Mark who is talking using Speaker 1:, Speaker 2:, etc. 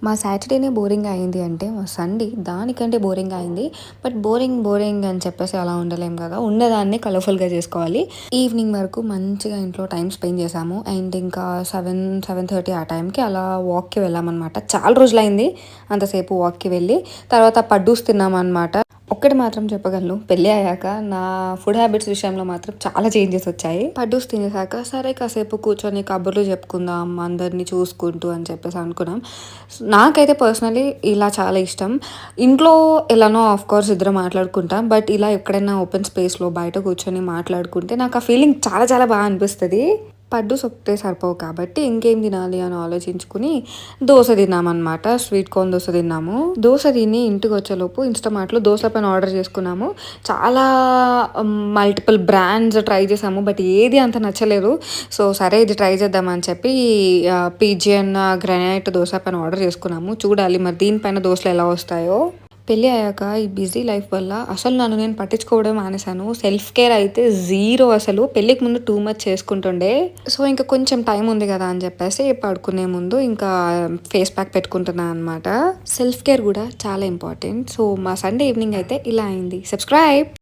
Speaker 1: మా సాటర్‌డేనే బోరింగ్‌గా అయింది అంటే, మా సండే దానికంటే బోరింగ్‌గా అయింది. బట్ బోరింగ్ అని చెప్పేసి అలా ఉండలేం గదా! ఉన్నదాన్ని కలర్‌ఫుల్‌గా జేసుకోవాలి. ఈవినింగ్ వరకు మంచిగా ఇంట్లో టైమ్ స్పెండ్ చేశాము. అండ్ ఇంకా 7:30 ఆ టైంకి అలా వాక్‌కి వెళ్ళామనమాట. చాలా రోజులైంది అంతసేపు వాక్‌కి వెళ్ళి. తర్వాత పడ్డూస్ తిన్నామనమాట. ఒక్కటి మాత్రం చెప్పగలను. పెళ్లి అయ్యాక నా ఫుడ్ హ్యాబిట్స్ విషయంలో మాత్రం చాలా చేంజెస్ వచ్చాయి. పడ్డూస్ తినేసాక సరే కాసేపు కూర్చొని కబుర్లు చెప్పుకుందాం అందరిని చూసుకుంటూ అని చెప్పేసి అనుకున్నాం. నాకైతే పర్సనలీ ఇలా చాలా ఇష్టం. ఇంట్లో ఎలానో ఆఫ్‌కోర్స్ ఇద్దరం మాట్లాడుకుంటాం. బట్ ఇలా ఎక్కడైనా ఓపెన్ స్పేస్‌లో బయట కూర్చొని మాట్లాడుకుంటే నాకు ఆ ఫీలింగ్ చాలా చాలా బాగా అనిపిస్తది. పడ్డూస్ ఒకటే సరిపోవు కాబట్టి ఇంకేం తినాలి అని ఆలోచించుకుని దోస తిన్నామనమాట. స్వీట్ కార్న్ దోస తిన్నాము. దోస తిని ఇంటికొచ్చేలోపు ఇన్‌స్టామార్ట్‌లో దోస పెన్ ఆర్డర్ చేసుకున్నాము. చాలా మల్టిపుల్ బ్రాండ్స్ ట్రై చేసాము. బట్ ఏది అంత నచ్చలేదు. సో, సరే ఇది ట్రై చేద్దామని చెప్పి pigeon granite dosa pen order చేసుకున్నాము. చూడాలి మరి దీనిపైన దోసలు ఎలా వస్తాయో. పెళ్లి అయ్యాక ఈ బిజీ లైఫ్ వల్ల అసలు నన్ను నేను పట్టించుకోవడం మానేశాను. సెల్ఫ్ కేర్ అయితే జీరో అసలు. పెళ్ళికి ముందు టూ మచ్ చేసుకుంటుండే. సో, ఇంకా కొంచెం టైం ఉంది కదా అని చెప్పేసి పడుకునే ముందు ఇంకా ఫేస్ ప్యాక్ పెట్టుకుంటున్నాను అనమాట. సెల్ఫ్ కేర్ కూడా చాలా ఇంపార్టెంట్. సో, మా సండే ఈవినింగ్ అయితే ఇలా అయింది. సబ్స్క్రైబ్.